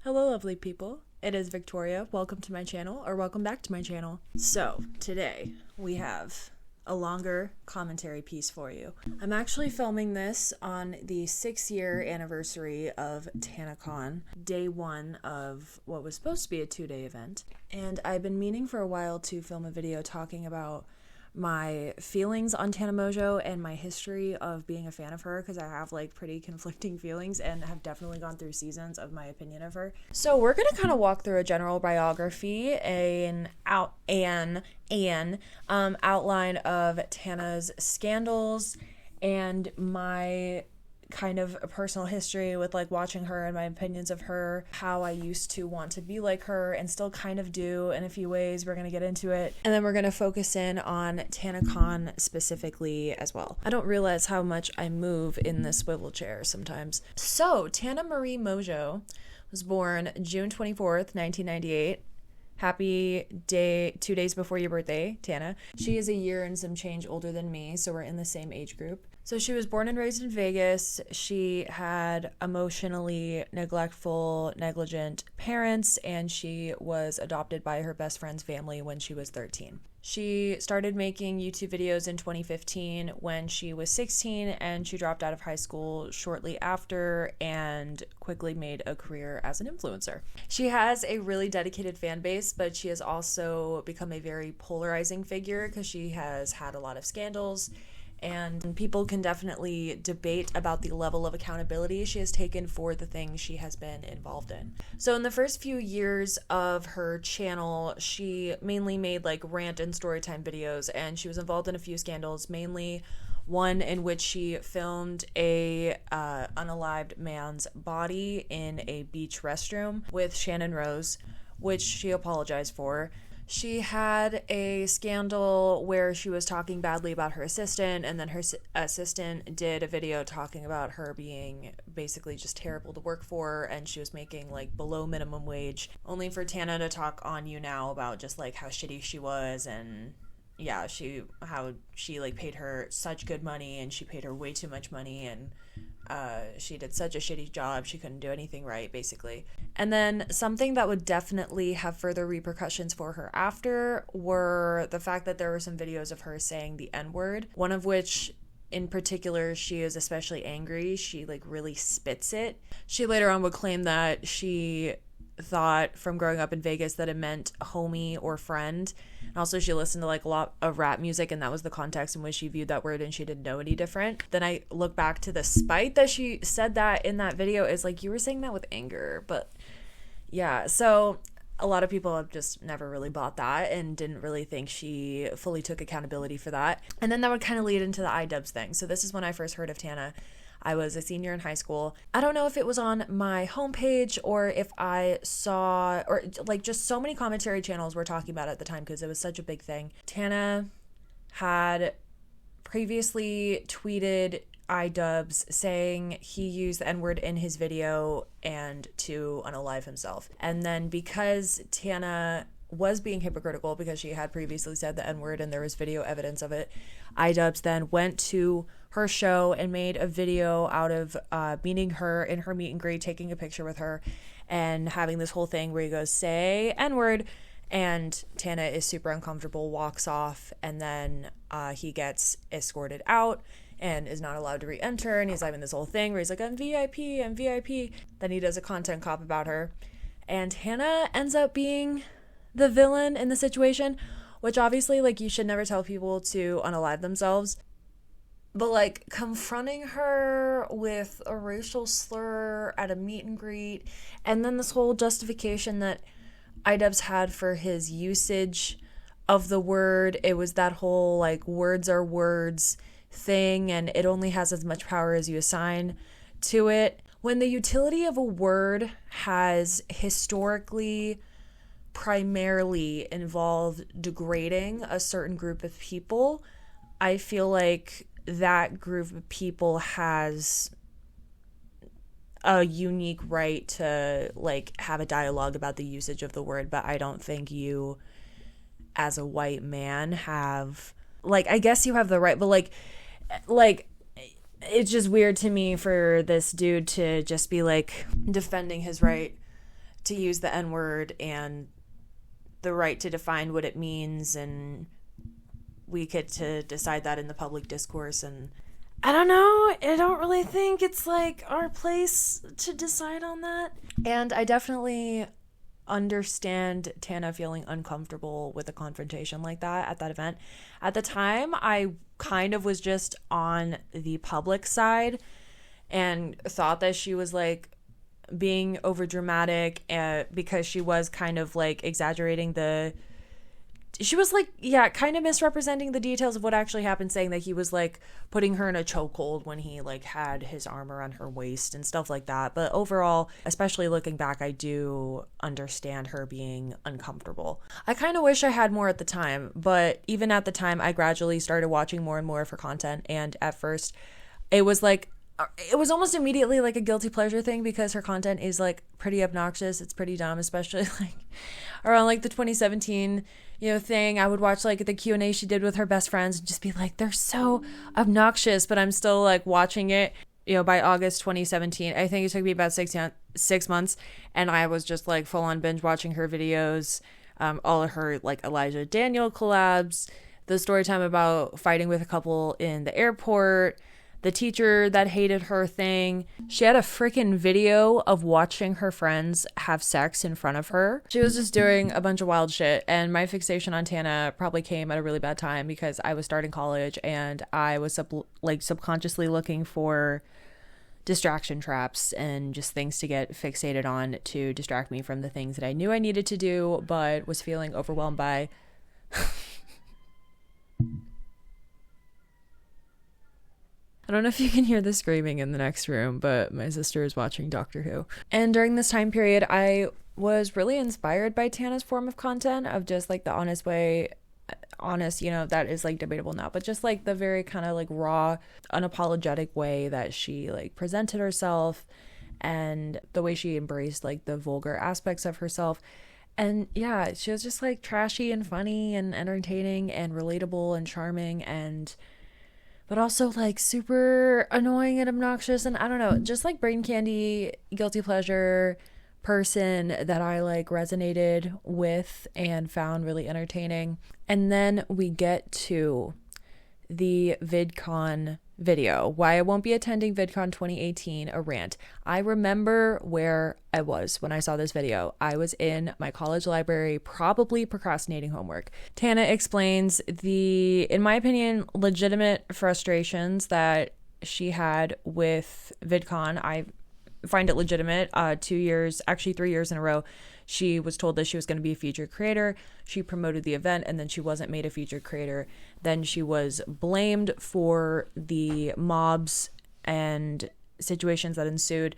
Hello, lovely people. It is Victoria. Welcome to my channel, or welcome back to my channel. So, today we have a longer commentary piece for you. I'm actually filming this on the 6-year anniversary of TanaCon, day one of what was supposed to be a 2-day event. And I've been meaning for a while to film a video talking about my feelings on Tana Mongeau and my history of being a fan of her, because I have like pretty conflicting feelings and have definitely gone through seasons of my opinion of her. So we're gonna kind of walk through a general biography, an outline of Tana's scandals and my kind of a personal history with like watching her and my opinions of her, how I used to want to be like her and still kind of do in a few ways. We're going to get into it. And then we're going to focus in on TanaCon specifically as well. I don't realize how much I move in this swivel chair sometimes. So Tana Marie Mongeau was born June 24th, 1998. Happy day, 2 days before your birthday, Tana. She is a year and some change older than me, so we're in the same age group. So she was born and raised in Vegas. She had emotionally neglectful, negligent parents, and she was adopted by her best friend's family when she was 13. She started making YouTube videos in 2015 when she was 16, and she dropped out of high school shortly after and quickly made a career as an influencer. She has a really dedicated fan base, but she has also become a very polarizing figure because she has had a lot of scandals. And people can definitely debate about the level of accountability she has taken for the things she has been involved in. So in the first few years of her channel, she mainly made like rant and storytime videos, and she was involved in a few scandals, mainly one in which she filmed a unalived man's body in a beach restroom with Shannon Rose, which she apologized for. She had a scandal where she was talking badly about her assistant, and then her assistant did a video talking about her being basically just terrible to work for, and she was making like below minimum wage, only for Tana to talk on You Now about just like how shitty she was, and yeah, how she like paid her such good money and she paid her way too much money, and she did such a shitty job, she couldn't do anything right, basically. And then something that would definitely have further repercussions for her after were the fact that there were some videos of her saying the N-word, one of which in particular she is especially angry. She like really spits it. She later on would claim that she thought from growing up in Vegas that it meant homie or friend. And also she listened to like a lot of rap music, and that was the context in which she viewed that word, and she didn't know any different. Then I look back to the spite that she said that in that video is like, you were saying that with anger. But yeah, so a lot of people have just never really bought that and didn't really think she fully took accountability for that. And then that would kind of lead into the iDubbz thing. So this is when I first heard of Tana. I was a senior in high school. I don't know if it was on my homepage or if I saw, or like just so many commentary channels were talking about it at the time because it was such a big thing. Tana had previously tweeted iDubbz saying he used the N-word in his video and to unalive himself. And then because Tana was being hypocritical because she had previously said the N-word and there was video evidence of it, iDubbz then went to her show and made a video out of meeting her in her meet and greet, taking a picture with her and having this whole thing where he goes, say N-word, and Tana is super uncomfortable, walks off, and then he gets escorted out and is not allowed to re-enter, and he's having this whole thing where he's like, I'm VIP. Then he does a content cop about her, and Tana ends up being the villain in the situation, which obviously like you should never tell people to unalive themselves, but like confronting her with a racial slur at a meet and greet, and then this whole justification that iDubbz had for his usage of the word, it was that whole like words are words thing, and it only has as much power as you assign to it. When the utility of a word has historically primarily involved degrading a certain group of people, I feel like that group of people has a unique right to like have a dialogue about the usage of the word, but I don't think you as a white man have, like, I guess you have the right, but like it's just weird to me for this dude to just be like defending his right to use the N-word and the right to define what it means, and we get to decide that in the public discourse. And I don't know, I don't really think it's like our place to decide on that. And I definitely understand Tana feeling uncomfortable with a confrontation like that at that event. At the time, I kind of was just on the public side and thought that she was like being over dramatic, because she was kind of like exaggerating she was like, yeah, kind of misrepresenting the details of what actually happened, saying that he was like putting her in a chokehold when he like had his arm around her waist and stuff like that. But overall, especially looking back, I do understand her being uncomfortable. I kind of wish I had more at the time, but even at the time, I gradually started watching more and more of her content. And at first, it was almost immediately like a guilty pleasure thing, because her content is like pretty obnoxious. It's pretty dumb, especially like around like the 2017 thing. I would watch like the Q&A she did with her best friends and just be like, they're so obnoxious, but I'm still like watching it. By August 2017, I think it took me about 6 months, and I was just like full on binge watching her videos, all of her like Elijah Daniel collabs, the story time about fighting with a couple in the airport, the teacher that hated her thing. She had a freaking video of watching her friends have sex in front of her. She was just doing a bunch of wild shit, and my fixation on Tana probably came at a really bad time, because I was starting college and I was subconsciously looking for distraction traps and just things to get fixated on to distract me from the things that I knew I needed to do but was feeling overwhelmed by. I don't know if you can hear the screaming in the next room, but my sister is watching Doctor Who. And during this time period, I was really inspired by Tana's form of content, of just like the honest, that is like debatable now, but just like the very kind of like raw, unapologetic way that she like presented herself, and the way she embraced like the vulgar aspects of herself. And yeah, she was just like trashy and funny and entertaining and relatable and charming, but also like super annoying and obnoxious, and I don't know, just like brain candy, guilty pleasure person that I like resonated with and found really entertaining. And then we get to the VidCon video, why I won't be attending VidCon 2018, a rant. I remember where I was when I saw this video. I was in my college library, probably procrastinating homework. Tana explains the, in my opinion, legitimate frustrations that she had with VidCon. I find it legitimate. 2 years, actually 3 years in a row, she was told that she was going to be a featured creator. She promoted the event, and then she wasn't made a featured creator. Then she was blamed for the mobs and situations that ensued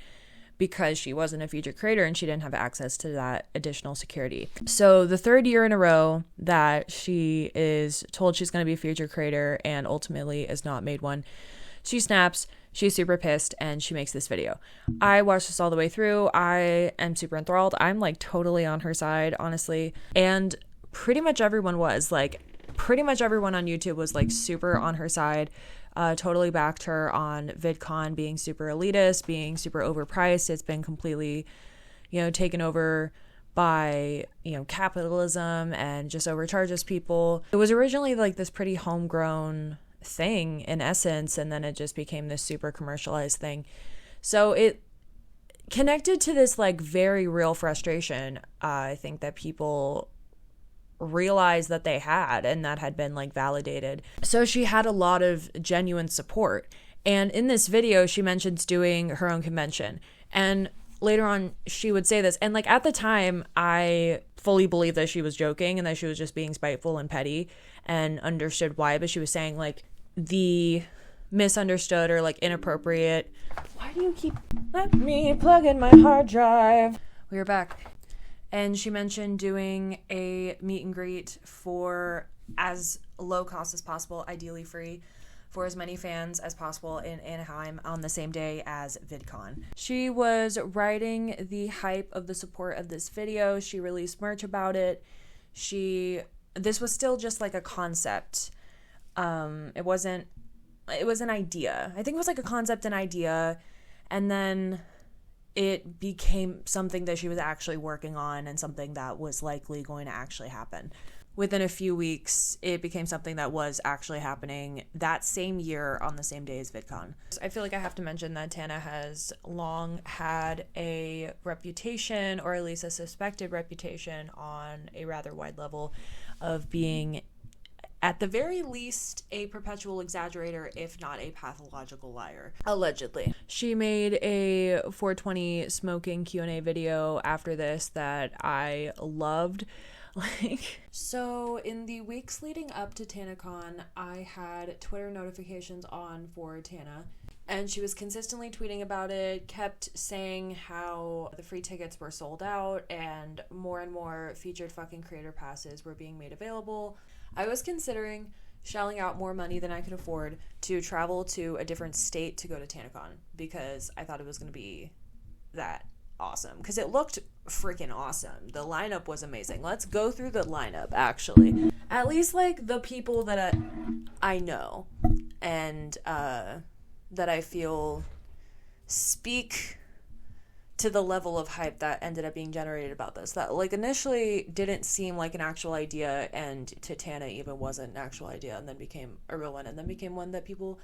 because she wasn't a featured creator and she didn't have access to that additional security. So the third year in a row that she is told she's going to be a featured creator and ultimately is not made one, she snaps. She's super pissed, and she makes this video. I watched this all the way through. I am super enthralled. I'm like totally on her side, honestly. And pretty much everyone was like, pretty much everyone on YouTube was like super on her side. Totally backed her on VidCon being super elitist, being super overpriced. It's been completely, taken over by, capitalism and just overcharges people. It was originally like this pretty homegrown thing in essence, and then it just became this super commercialized thing. So it connected to this like very real frustration, I think, that people realized that they had, and that had been like validated. So she had a lot of genuine support, and in this video she mentions doing her own convention, and later on she would say this, and like at the time I fully believed that she was joking and that she was just being spiteful and petty, and understood why, but she was saying like the misunderstood or like inappropriate, why do you keep, let me plug in my hard drive, we are back. And she mentioned doing a meet and greet for as low cost as possible, ideally free, for as many fans as possible in Anaheim on the same day as VidCon. She was riding the hype of the support of this video. She released merch about it. This was still just like a concept. It was an idea. I think it was like a concept and idea. And then it became something that she was actually working on and something that was likely going to actually happen. Within a few weeks, it became something that was actually happening that same year on the same day as VidCon. I feel like I have to mention that Tana has long had a reputation, or at least a suspected reputation on a rather wide level, of being, at the very least, a perpetual exaggerator, if not a pathological liar. Allegedly. She made a 420 smoking Q&A video after this that I loved. So in the weeks leading up to TanaCon, I had Twitter notifications on for Tana, and she was consistently tweeting about it, kept saying how the free tickets were sold out and more featured fucking creator passes were being made available. I was considering shelling out more money than I could afford to travel to a different state to go to TanaCon, because I thought it was going to be that awesome, because it looked freaking awesome. The lineup was amazing. Let's go through the lineup, actually. At least, like, the people that I know and that I feel speak to the level of hype that ended up being generated about this. That, like, initially didn't seem like an actual idea, and to Tana even wasn't an actual idea, and then became a real one, and then became one that people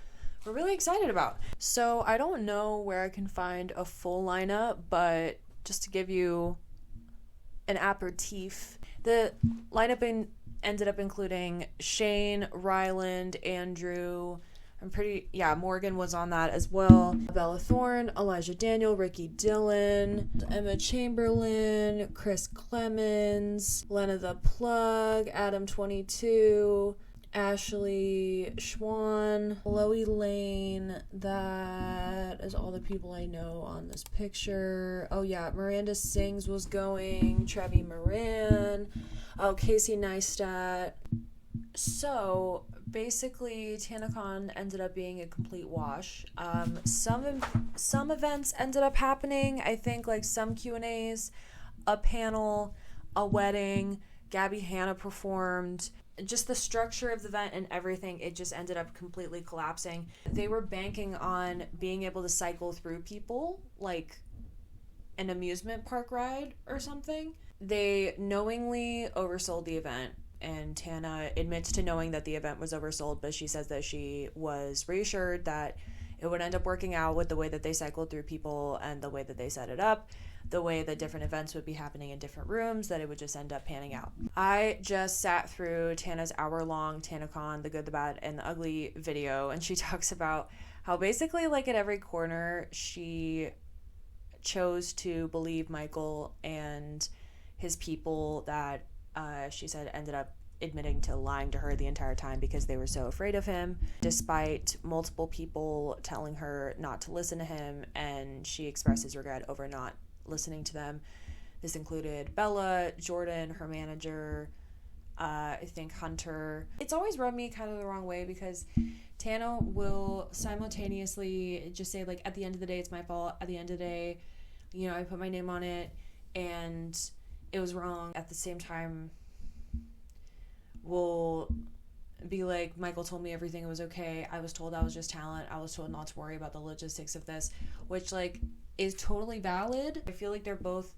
were really excited about. So I don't know where I can find a full lineup, but just to give you an aperitif, the lineup ended up including Shane, Ryland, Andrew, Morgan was on that as well, Bella Thorne, Elijah Daniel, Ricky Dillon, Emma Chamberlain, Chris Clemens, Lena the Plug, Adam 22, Ashley Schwann, Chloe Lane. That is all the people I know on this picture. Oh yeah, Miranda Sings was going, Trevi Moran, Casey Neistat. So basically, TanaCon ended up being a complete wash. Some events ended up happening. I think like some Q&As, a panel, a wedding. Gabby Hanna performed. Just the structure of the event and everything, it just ended up completely collapsing. They were banking on being able to cycle through people like an amusement park ride or something. They knowingly oversold the event, and Tana admits to knowing that the event was oversold, but she says that she was reassured that it would end up working out with the way that they cycled through people and the way that they set it up, the way that different events would be happening in different rooms, that it would just end up panning out. I just sat through Tana's hour-long TanaCon, the good, the bad, and the ugly video, and she talks about how basically, like, at every corner, she chose to believe Michael and his people that she said ended up admitting to lying to her the entire time because they were so afraid of him, despite multiple people telling her not to listen to him, and she expresses regret over not listening to them. This included Bella, Jordan, her manager, I think Hunter. It's always rubbed me kind of the wrong way because Tana will simultaneously just say, like, at the end of the day, it's my fault. At the end of the day, you know, I put my name on it and it was wrong. At the same time, will be like, Michael told me everything was okay. I was told I was just talent. I was told not to worry about the logistics of this, which, like, is totally valid. I feel like they're both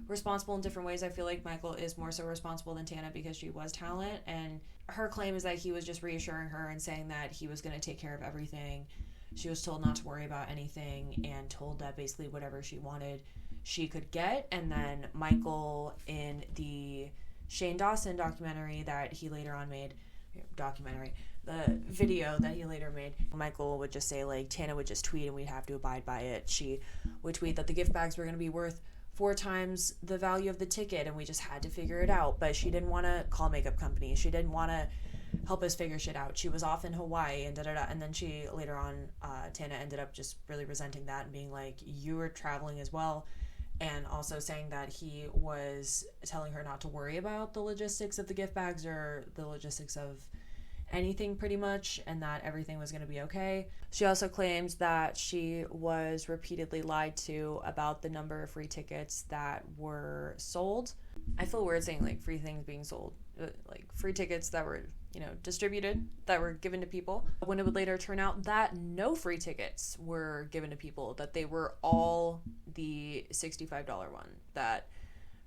responsible in different ways. I feel like Michael is more so responsible than Tana because she was talent, and her claim is that he was just reassuring her and saying that he was going to take care of everything. She was told not to worry about anything and told that basically whatever she wanted she could get. And then Michael, in the Shane Dawson documentary that he later on made, the video that he later made, Michael would just say, like, Tana would just tweet and we'd have to abide by it. She would tweet that the gift bags were going to be worth 4 times the value of the ticket and we just had to figure it out. But she didn't want to call makeup companies. She didn't want to help us figure shit out. She was off in Hawaii and da-da-da. And then she later on, Tana ended up just really resenting that and being like, you were traveling as well. And also saying that he was telling her not to worry about the logistics of the gift bags or the logistics of anything pretty much, and that everything was going to be okay. She also claims that she was repeatedly lied to about the number of free tickets that were sold. I feel weird saying, like, free things being sold. Like, free tickets that were, distributed, that were given to people, when it would later turn out that no free tickets were given to people, that they were all the $65 one that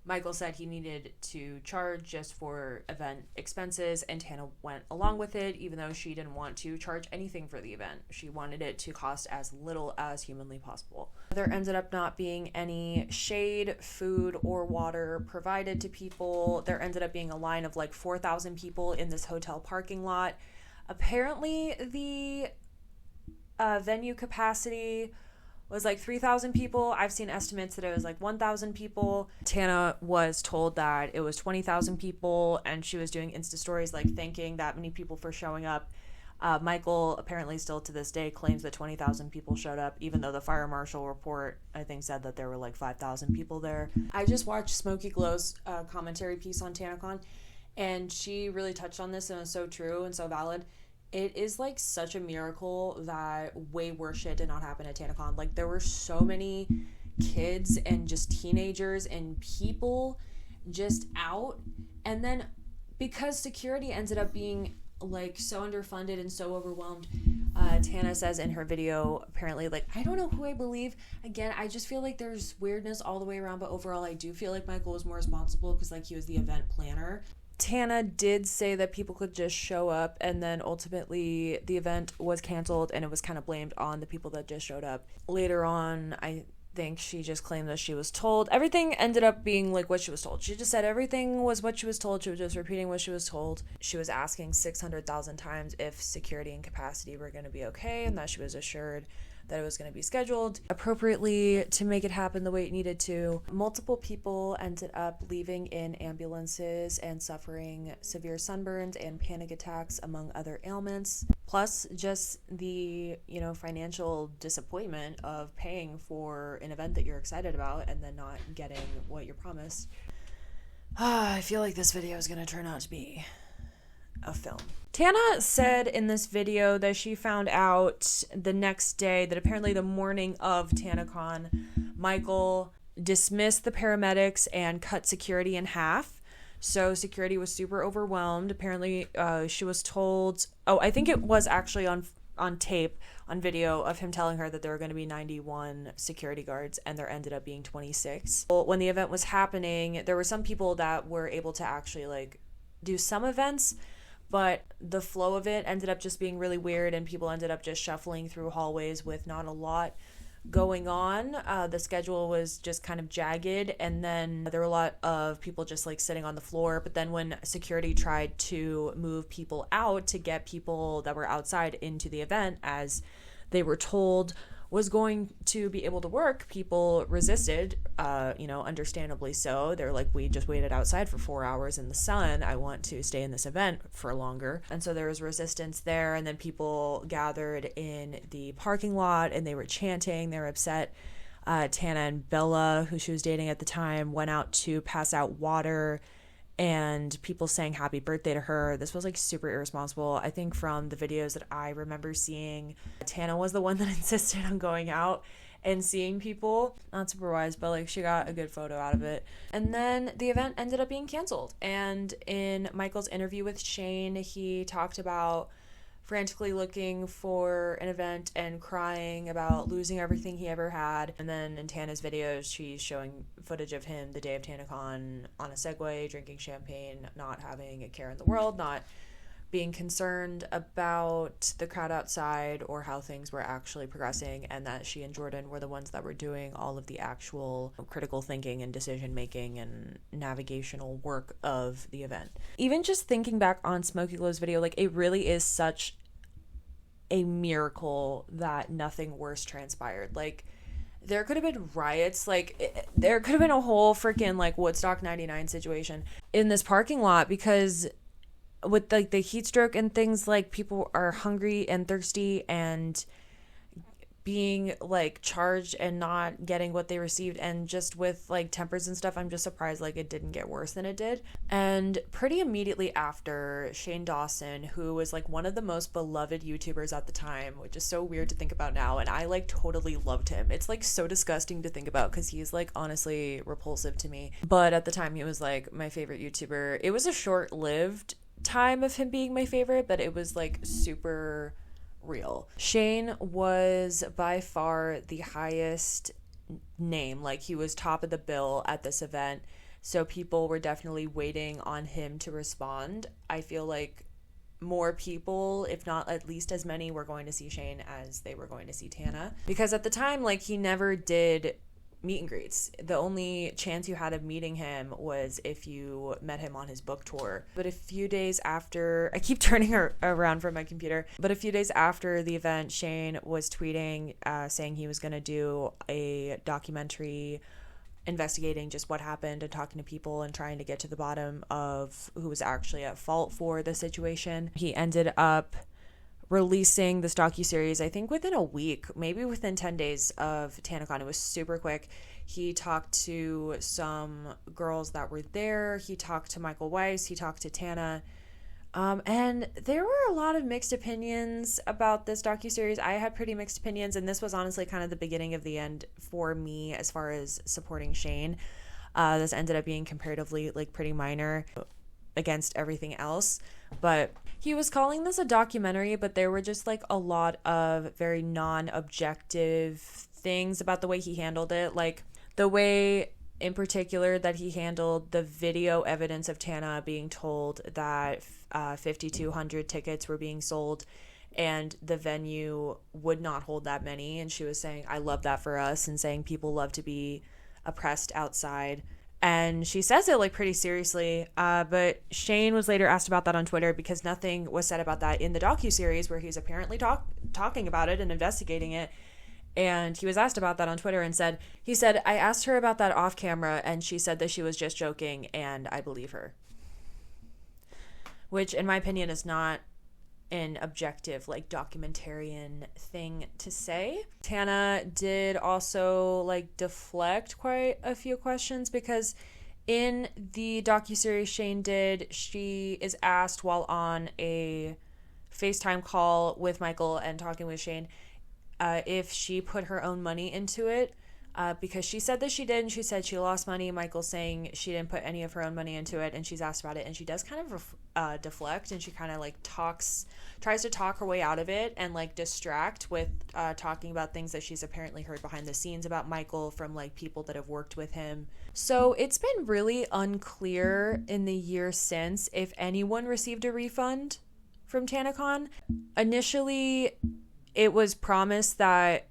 Michael said he needed to charge just for event expenses, and Tana went along with it, even though she didn't want to charge anything for the event. She wanted it to cost as little as humanly possible. There ended up not being any shade, food, or water provided to people. There ended up being a line of like 4,000 people in this hotel parking lot. Apparently, the venue capacity was like 3,000 people. I've seen estimates that it was like 1,000 people. Tana was told that it was 20,000 people, and she was doing Insta stories like thanking that many people for showing up. Michael apparently still to this day claims that 20,000 people showed up, even though the fire marshal report, I think, said that there were like 5,000 people there. I just watched Smokey Glow's commentary piece on TanaCon, and she really touched on this, and it was so true and so valid. It is like such a miracle that way worse shit did not happen at TanaCon. Like, there were so many kids and just teenagers and people just out, and then because security ended up being like so underfunded and so overwhelmed, Tana says in her video, apparently, like, I don't know who I believe. Again, I just feel like there's weirdness all the way around, but overall I do feel like Michael was more responsible because like he was the event planner. Tana did say that people could just show up, and then ultimately the event was canceled, and it was kind of blamed on the people that just showed up. Later on, I think she just claimed that she was told. Everything ended up being like what she was told. She just said everything was what she was told. She was just repeating what she was told. She was asking 600,000 times if security and capacity were going to be okay, and that she was assured that it was going to be scheduled appropriately to make it happen the way it needed to. Multiple people ended up leaving in ambulances and suffering severe sunburns and panic attacks, among other ailments. Plus, just the, financial disappointment of paying for an event that you're excited about and then not getting what you're promised. I feel like this video is going to turn out to be a film. Tana said in this video that she found out the next day that apparently the morning of TanaCon, Michael dismissed the paramedics and cut security in half. So security was super overwhelmed. Apparently, she was told, I think it was actually on tape, on video, of him telling her that there were going to be 91 security guards, and there ended up being 26. Well, when the event was happening, there were some people that were able to actually like do some events, but the flow of it ended up just being really weird, and people ended up just shuffling through hallways with not a lot going on. The schedule was just kind of jagged, and then there were a lot of people just like sitting on the floor. But then when security tried to move people out to get people that were outside into the event, as they were told was going to be able to work, people resisted, understandably so. They're like, we just waited outside for 4 hours in the sun. I want to stay in this event for longer. And so there was resistance there. And then people gathered in the parking lot and they were chanting. They were upset. Tana and Bella, who she was dating at the time, went out to pass out water, and people sang happy birthday to her. This was like super irresponsible. I think from the videos that I remember seeing, Tana was the one that insisted on going out and seeing people. Not super wise, but like she got a good photo out of it. And then the event ended up being canceled. And in Michael's interview with Shane, he talked about frantically looking for an event and crying about losing everything he ever had. And then in Tana's videos, she's showing footage of him the day of TanaCon on a Segway, drinking champagne, not having a care in the world, not being concerned about the crowd outside or how things were actually progressing, and that she and Jordan were the ones that were doing all of the actual critical thinking and decision making and navigational work of the event. Even just thinking back on Smokey Glow's video, like, it really is such a miracle that nothing worse transpired. Like, there could have been riots, like there could have been a whole freaking like Woodstock 99 situation in this parking lot, because with like the heat stroke and things, like people are hungry and thirsty and being like charged and not getting what they received, and just with like tempers and stuff, I'm just surprised like it didn't get worse than it did. And pretty immediately after, Shane Dawson, who was like one of the most beloved YouTubers at the time, which is so weird to think about now, and I like totally loved him. It's like so disgusting to think about because he's like honestly repulsive to me, but at the time he was like my favorite YouTuber. It was a short-lived time of him being my favorite, but it was like super real. Shane was by far the highest name. Like, he was top of the bill at this event, so people were definitely waiting on him to respond. I feel like more people, if not at least as many, were going to see Shane as they were going to see Tana, because at the time, like, he never did meet and greets. The only chance you had of meeting him was if you met him on his book tour. But a few days after, I keep turning around from my computer, but a few days after the event, Shane was tweeting saying he was going to do a documentary investigating just what happened and talking to people and trying to get to the bottom of who was actually at fault for the situation. He ended up releasing this docuseries, I think within a week, maybe within 10 days of TanaCon. It was super quick. He talked to some girls that were there. He talked to Michael Weiss. He talked to Tana. And there were a lot of mixed opinions about this docuseries. I had pretty mixed opinions, and this was honestly kind of the beginning of the end for me as far as supporting Shane. This ended up being comparatively like pretty minor against everything else, but he was calling this a documentary, but there were just like a lot of very non-objective things about the way he handled it, like the way in particular that he handled the video evidence of Tana being told that 5,200 tickets were being sold and the venue would not hold that many, and she was saying, I love that for us, and saying people love to be oppressed outside. And she says it like pretty seriously, but Shane was later asked about that on Twitter, because nothing was said about that in the docuseries where he's apparently talking about it and investigating it. And he was asked about that on Twitter and he said, I asked her about that off camera and she said that she was just joking, and I believe her. Which, in my opinion, is not an objective, like, documentarian thing to say. Tana did also like deflect quite a few questions, because in the docuseries she is asked while on a FaceTime call with Michael and talking with Shane if she put her own money into it, because she said that she did, and she said she lost money. Michael's saying she didn't put any of her own money into it, and she's asked about it, and she does kind of deflect, and she kind of like tries to talk her way out of it and like distract with talking about things that she's apparently heard behind the scenes about Michael from like people that have worked with him. So it's been really unclear in the year since if anyone received a refund from TanaCon. Initially, it was promised that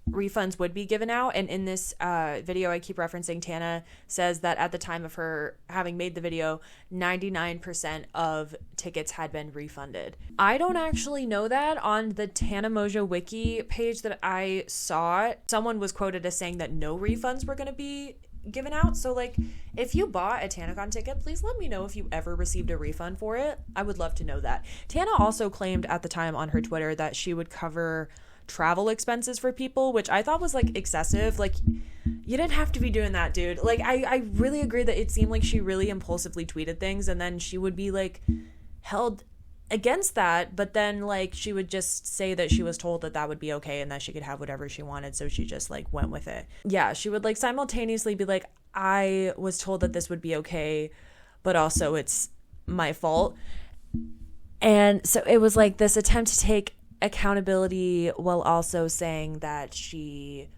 refunds would be given out, and in this video I keep referencing, Tana says that at the time of her having made the video, 99% of tickets had been refunded. I don't actually know that. On the Tana Mongeau wiki page that I saw, someone was quoted as saying that no refunds were going to be given out. So like, if you bought a TanaCon ticket, please let me know if you ever received a refund for it. I would love to know that. Tana also claimed at the time on her Twitter that she would cover travel expenses for people, which I thought was like excessive. Like, you didn't have to be doing that, dude. Like, I really agree that it seemed like she really impulsively tweeted things, and then she would be like held against that, but then like she would just say that she was told that that would be okay and that she could have whatever she wanted, so she just like went with it. Yeah, she would like simultaneously be like, I was told that this would be okay, but also it's my fault. And so it was like this attempt to take accountability while also saying that she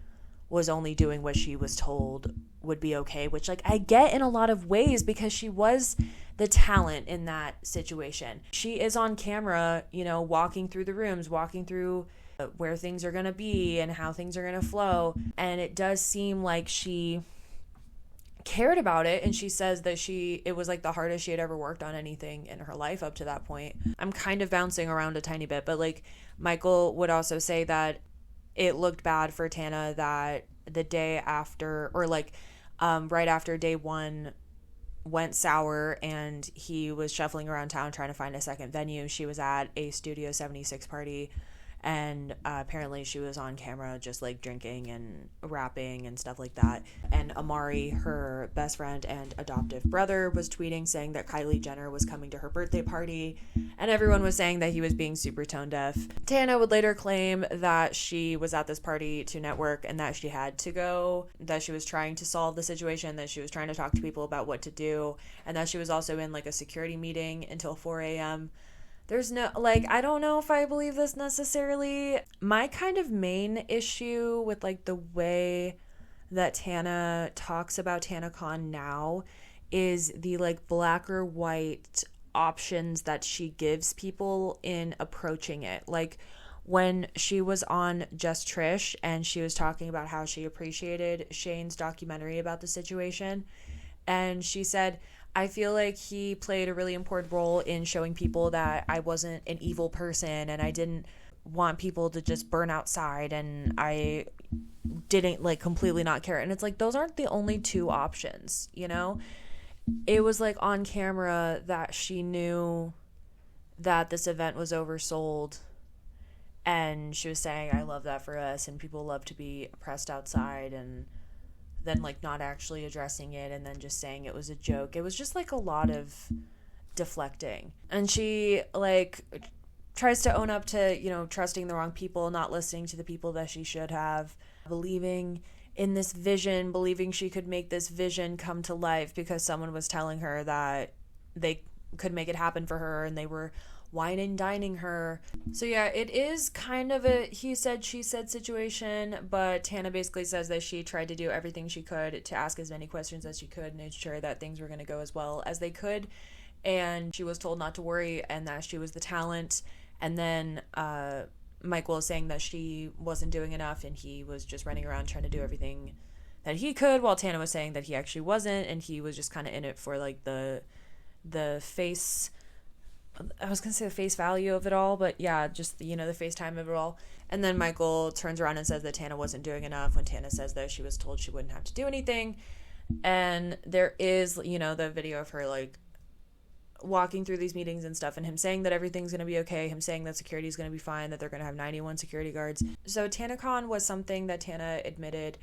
was only doing what she was told would be okay, which like I get in a lot of ways, because she was the talent in that situation. She is on camera, you know, walking through the rooms, walking through where things are going to be and how things are going to flow, and it does seem like she cared about it, and she says that it was like the hardest she had ever worked on anything in her life up to that point. I'm kind of bouncing around a tiny bit, but like Michael would also say that it looked bad for Tana that the day after, or like right after day one went sour and he was shuffling around town trying to find a second venue, she was at a Studio 76 party and apparently she was on camera just like drinking and rapping and stuff like that. And Amari, her best friend and adoptive brother, was tweeting saying that Kylie Jenner was coming to her birthday party, and everyone was saying that he was being super tone deaf. Tana would later claim that she was at this party to network and that she had to go, that she was trying to solve the situation, that she was trying to talk to people about what to do, and that she was also in like a security meeting until 4 a.m. There's no, like, I don't know if I believe this necessarily. My kind of main issue with like the way that Tana talks about TanaCon now is the like black or white options that she gives people in approaching it. Like when she was on Just Trish and she was talking about how she appreciated Shane's documentary about the situation, and she said, I feel like he played a really important role in showing people that I wasn't an evil person and I didn't want people to just burn outside, and I didn't like completely not care. And it's like, those aren't the only two options, you know? It was like on camera that she knew that this event was oversold, and she was saying, I love that for us, and people love to be oppressed outside, and then like not actually addressing it, and then just saying it was a joke. It was just like a lot of deflecting. And she like tries to own up to, you know, trusting the wrong people, not listening to the people that she should have, believing in this vision, believing she could make this vision come to life because someone was telling her that they could make it happen for her, and they were wine and dining her. So yeah, it is kind of a he said, she said situation, but Tana basically says that she tried to do everything she could to ask as many questions as she could and ensure that things were going to go as well as they could, and she was told not to worry and that she was the talent. And then Michael is saying that she wasn't doing enough and he was just running around trying to do everything that he could, while Tana was saying that he actually wasn't, and he was just kind of in it for like the face, I was going to say the face value of it all, but yeah, just, you know, the FaceTime of it all. And then Michael turns around and says that Tana wasn't doing enough when Tana says that she was told she wouldn't have to do anything. And there is, you know, the video of her like walking through these meetings and stuff, and him saying that everything's going to be okay, him saying that security is going to be fine, that they're going to have 91 security guards. So TanaCon was something that Tana admitted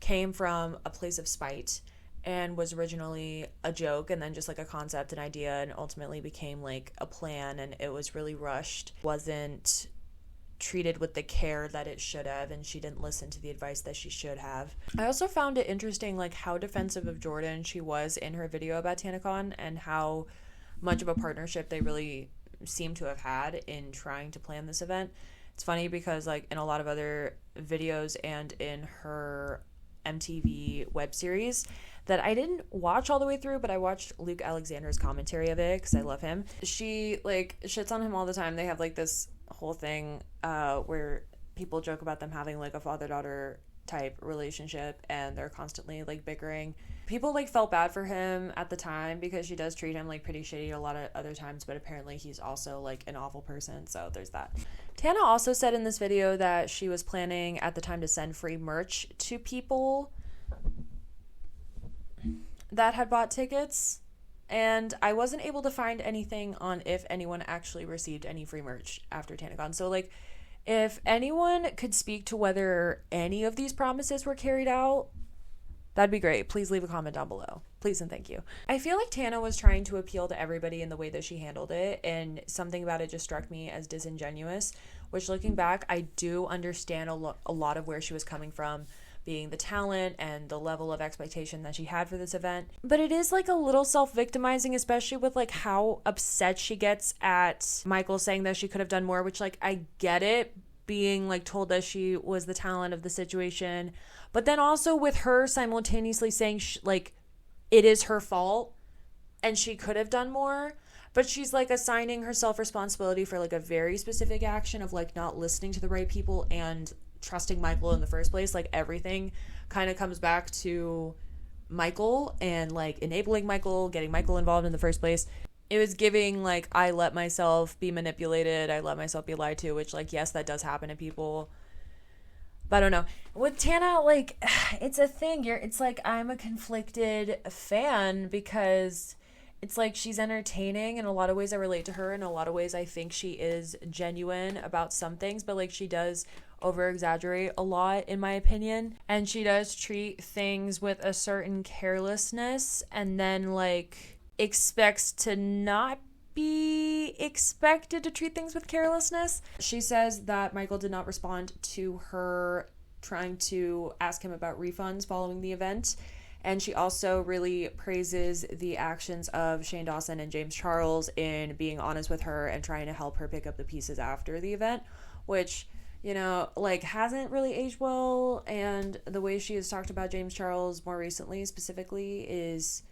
came from a place of spite and was originally a joke, and then just like a concept, an idea, and ultimately became like a plan, and it was really rushed, wasn't treated with the care that it should have, and she didn't listen to the advice that she should have. I also found it interesting like how defensive of Jordan she was in her video about TanaCon, and how much of a partnership they really seem to have had in trying to plan this event. It's funny because like in a lot of other videos and in her MTV web series that I didn't watch all the way through, but I watched Luke Alexander's commentary of it because I love him. She like shits on him all the time. They have like this whole thing where people joke about them having like a father-daughter type relationship, and they're constantly like bickering. People like felt bad for him at the time because she does treat him like pretty shitty a lot of other times, but apparently he's also like an awful person, so there's that. Tana also said in this video that she was planning at the time to send free merch to people that had bought tickets, and I wasn't able to find anything on if anyone actually received any free merch after TanaCon. So like if anyone could speak to whether any of these promises were carried out, that'd be great. Please leave a comment down below. Please and thank you. I feel like Tana was trying to appeal to everybody in the way that she handled it, and something about it just struck me as disingenuous, which looking back, I do understand a lot of where she was coming from, being the talent and the level of expectation that she had for this event. But it is like a little self-victimizing, especially with like how upset she gets at Michael saying that she could have done more, which like I get it, being like told that she was the talent of the situation, but then also with her simultaneously saying like it is her fault and she could have done more. But she's like assigning herself responsibility for like a very specific action of like not listening to the right people and trusting Michael in the first place. Like everything kind of comes back to Michael and like enabling Michael, getting Michael involved in the first place. It was giving like I let myself be manipulated, I let myself be lied to, which like yes, that does happen to people. But I don't know. With Tana, like it's a thing. It's like I'm a conflicted fan because It's like she's entertaining. In a lot of ways I relate to her. In a lot of ways I think she is genuine about some things, but like she does over exaggerate a lot in my opinion, and she does treat things with a certain carelessness and then like expects to not be expected to treat things with carelessness. She says that Michael did not respond to her trying to ask him about refunds following the event. And she also really praises the actions of Shane Dawson and James Charles in being honest with her and trying to help her pick up the pieces after the event, which, you know, like hasn't really aged well. And the way she has talked about James Charles more recently specifically is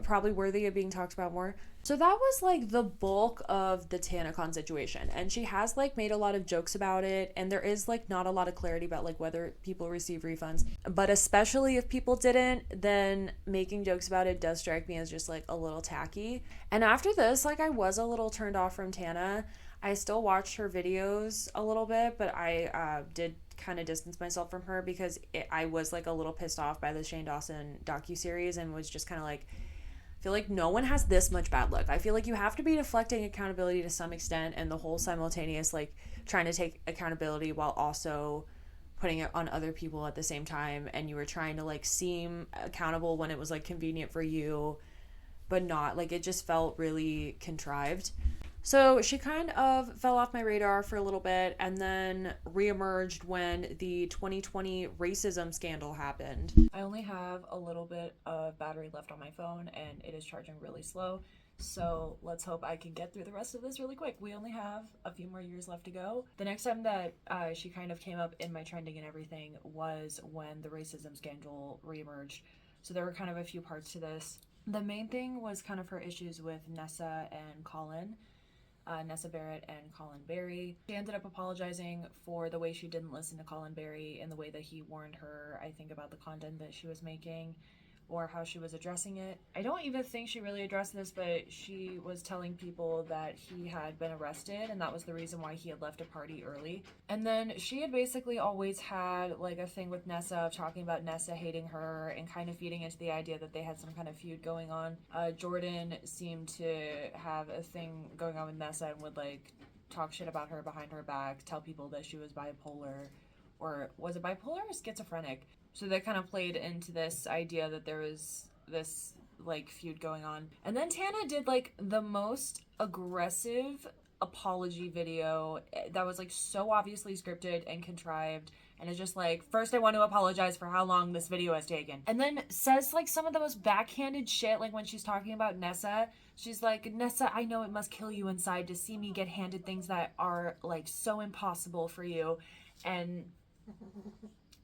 probably worthy of being talked about more. So that was like the bulk of the Tanacon situation, and she has like made a lot of jokes about it, and there is like not a lot of clarity about like whether people receive refunds, but especially if people didn't, then making jokes about it does strike me as just like a little tacky. And after this, like I was a little turned off from Tana. I still watched her videos a little bit, but I did kind of distance myself from her because I was like a little pissed off by the Shane Dawson docuseries and was just kind of like, I feel like no one has this much bad luck. I feel like you have to be deflecting accountability to some extent, and the whole simultaneous like trying to take accountability while also putting it on other people at the same time, and you were trying to like seem accountable when it was like convenient for you but not, like it just felt really contrived. So she kind of fell off my radar for a little bit and then reemerged when the 2020 racism scandal happened. I only have a little bit of battery left on my phone and it is charging really slow. So let's hope I can get through the rest of this really quick. We only have a few more years left to go. The next time that she kind of came up in my trending and everything was when the racism scandal reemerged. So there were kind of a few parts to this. The main thing was kind of her issues with Nessa and Colin. Nessa Barrett and Colin Berry. She ended up apologizing for the way she didn't listen to Colin Berry and the way that he warned her, I think, about the content that she was making or how she was addressing it. I don't even think she really addressed this, but she was telling people that he had been arrested and that was the reason why he had left a party early. And then she had basically always had like a thing with Nessa of talking about Nessa hating her and kind of feeding into the idea that they had some kind of feud going on. Jordan seemed to have a thing going on with Nessa and would like talk shit about her behind her back, tell people that she was bipolar, or was it bipolar or schizophrenic? So that kind of played into this idea that there was this like feud going on. And then Tana did like the most aggressive apology video that was like so obviously scripted and contrived, and it's just like, first I want to apologize for how long this video has taken, and then says like some of the most backhanded shit. Like when she's talking about Nessa, she's like, Nessa, I know it must kill you inside to see me get handed things that are like so impossible for you. And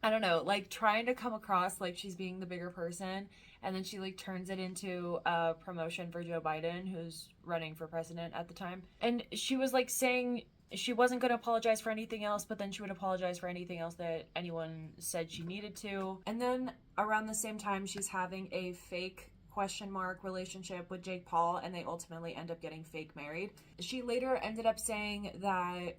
I don't know, like trying to come across like she's being the bigger person, and then she like turns it into a promotion for Joe Biden, who's running for president at the time. And she was like saying she wasn't going to apologize for anything else, but then she would apologize for anything else that anyone said she needed to. And then around the same time, she's having a fake question mark relationship with Jake Paul, and they ultimately end up getting fake married. She later ended up saying that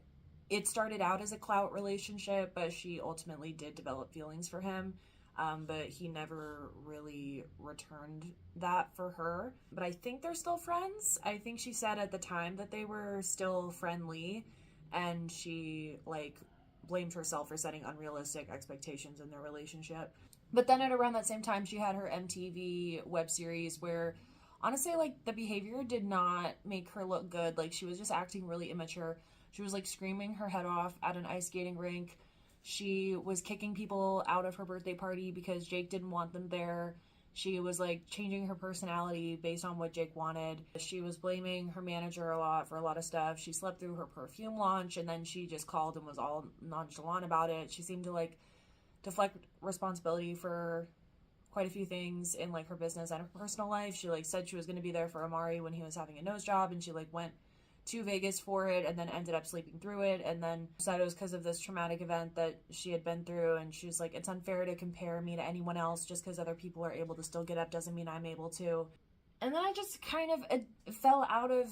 it started out as a clout relationship, but she ultimately did develop feelings for him. But he never really returned that for her. But I think they're still friends. I think she said at the time that they were still friendly, and she like blamed herself for setting unrealistic expectations in their relationship. But then at around that same time, she had her MTV web series where honestly, like, the behavior did not make her look good. Like, she was just acting really immature. She was like screaming her head off at an ice skating rink. She was kicking people out of her birthday party because Jake didn't want them there. She was like changing her personality based on what Jake wanted. She was blaming her manager a lot for a lot of stuff. She slept through her perfume launch, and then she just called and was all nonchalant about it. She seemed to like deflect responsibility for quite a few things in like her business and her personal life. She like said she was going to be there for Amari when he was having a nose job, and she like went to Vegas for it and then ended up sleeping through it, and then said it was because of this traumatic event that she had been through. And she was like, it's unfair to compare me to anyone else. Just because other people are able to still get up doesn't mean I'm able to. And then I just kind of fell out of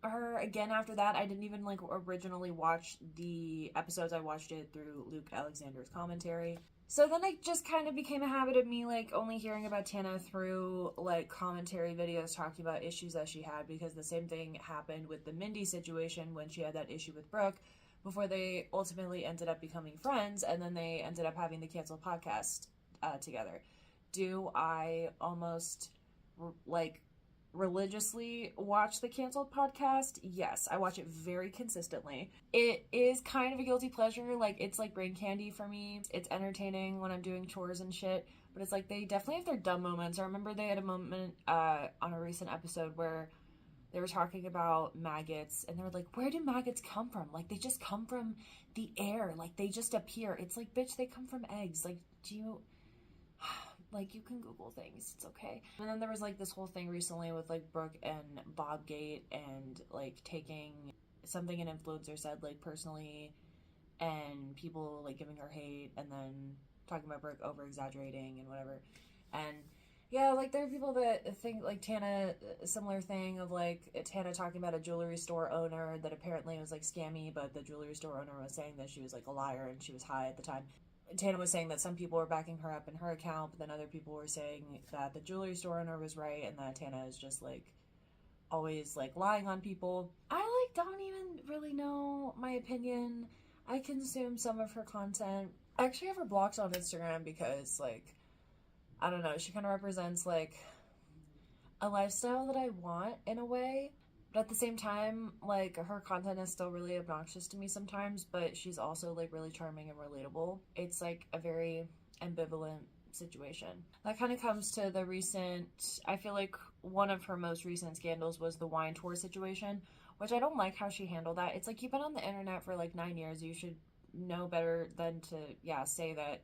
her again after that. I didn't even like originally watch the episodes. I watched it through Luke Alexander's commentary. So then it just kind of became a habit of me, like, only hearing about Tana through, like, commentary videos talking about issues that she had, because the same thing happened with the Mindy situation when she had that issue with Brooke before they ultimately ended up becoming friends, and then they ended up having the canceled podcast together. Do I almost, like, religiously watch the canceled podcast? Yes, I watch it very consistently. It is kind of a guilty pleasure. Like, it's like brain candy for me. It's entertaining when I'm doing chores and shit, but it's like they definitely have their dumb moments. I remember they had a moment on a recent episode where they were talking about maggots, and they were like, where do maggots come from? Like, they just come from the air. Like, they just appear. It's like, bitch, they come from eggs. Like, do you... Like, you can Google things, it's okay. And then there was, like, this whole thing recently with, like, Brooke and Bobgate, and, like, taking something an influencer said, like, personally, and people, like, giving her hate, and then talking about Brooke over-exaggerating and whatever. And, yeah, like, there are people that think, like, Tana, a similar thing of, like, Tana talking about a jewelry store owner that apparently was, like, scammy, but the jewelry store owner was saying that she was, like, a liar and she was high at the time. Tana was saying that some people were backing her up in her account, but then other people were saying that the jewelry store owner was right and that Tana is just, like, always, like, lying on people. I, like, don't even really know my opinion. I consume some of her content. I actually have her blocked on Instagram because, like, I don't know, she kind of represents, like, a lifestyle that I want in a way. But at the same time, like, her content is still really obnoxious to me sometimes, but she's also, like, really charming and relatable. It's, like, a very ambivalent situation. That kind of comes to the recent, I feel like one of her most recent scandals was the wine tour situation, which I don't like how she handled that. It's like, you've been on the internet for, like, 9 years. You should know better than to, say that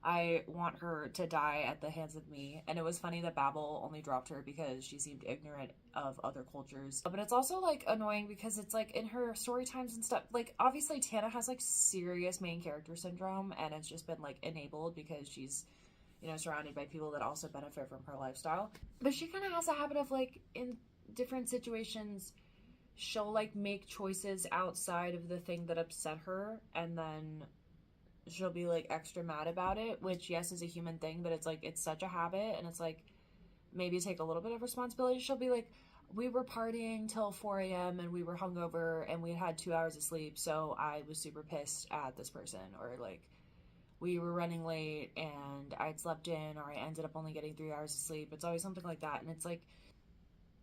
I want her to die at the hands of me. And it was funny that Babel only dropped her because she seemed ignorant of other cultures. But it's also, like, annoying because it's, like, in her story times and stuff, like, obviously Tana has, like, serious main character syndrome, and it's just been, like, enabled because she's, you know, surrounded by people that also benefit from her lifestyle. But she kind of has a habit of, like, in different situations, she'll, like, make choices outside of the thing that upset her, and then she'll be, like, extra mad about it, which, yes, is a human thing, but it's, like, it's such a habit, and it's, like, maybe take a little bit of responsibility. She'll be like, we were partying till 4 a.m. and we were hungover and we had 2 hours of sleep, so I was super pissed at this person, or, like, we were running late and I'd slept in, or I ended up only getting 3 hours of sleep. It's always something like that, and it's, like,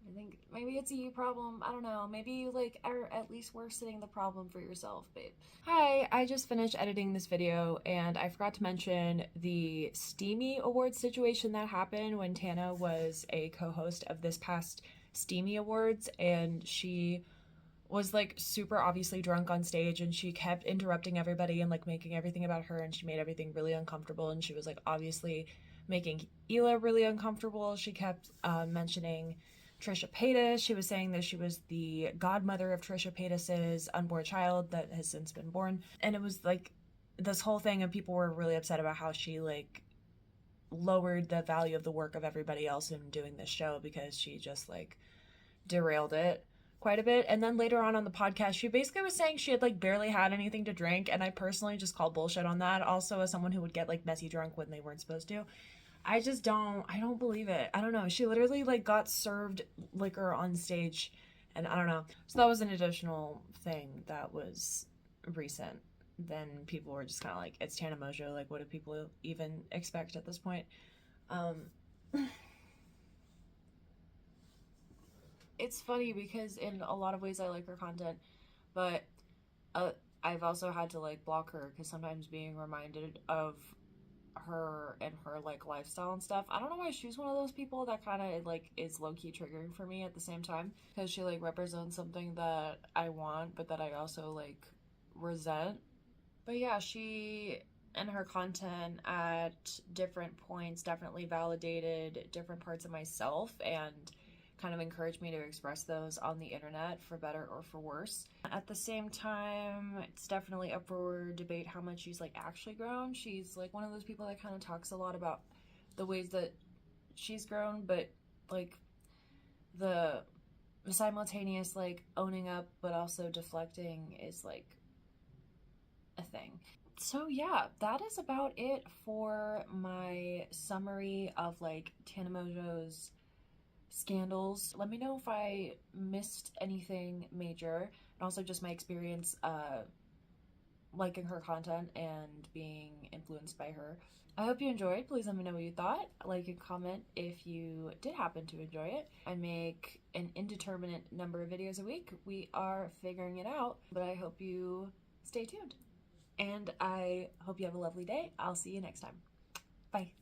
I think maybe it's a you problem. I don't know. Maybe you, like, are at least worsening the problem for yourself, babe. Hi, I just finished editing this video and I forgot to mention the Steamy Awards situation that happened when Tana was a co-host of this past Steamy Awards, and she was, like, super obviously drunk on stage, and she kept interrupting everybody and, like, making everything about her, and she made everything really uncomfortable, and she was, like, obviously making Hila really uncomfortable. She kept mentioning Trisha Paytas. She was saying that she was the godmother of Trisha Paytas's unborn child that has since been born. And it was, like, this whole thing, and people were really upset about how she, like, lowered the value of the work of everybody else in doing this show because she just, like, derailed it quite a bit. And then later on the podcast, she basically was saying she had, like, barely had anything to drink, and I personally just call bullshit on that. Also, as someone who would get, like, messy drunk when they weren't supposed to, I don't believe it. I don't know. She literally, like, got served liquor on stage, and I don't know. So that was an additional thing that was recent. Then people were just kind of like, it's Tana Mongeau. Like, what do people even expect at this point? It's funny because in a lot of ways I like her content, but I've also had to, like, block her because sometimes being reminded of her and her, like, lifestyle and stuff, I don't know why she's one of those people that kind of, like, is low-key triggering for me at the same time, because she, like, represents something that I want but that I also, like, resent. But yeah, she and her content at different points definitely validated different parts of myself and kind of encouraged me to express those on the internet, for better or for worse. At the same time, it's definitely up for debate how much she's, like, actually grown. She's, like, one of those people that kind of talks a lot about the ways that she's grown, but, like, the simultaneous, like, owning up but also deflecting is, like, a thing. So yeah, that is about it for my summary of like Tana Mongeau's scandals. Let me know if I missed anything major, and also just my experience liking her content and being influenced by her. I hope you enjoyed. Please let me know what you thought. Like and comment if you did happen to enjoy it. I make an indeterminate number of videos a week. We are figuring it out, but I hope you stay tuned. And I hope you have a lovely day. I'll see you next time. Bye.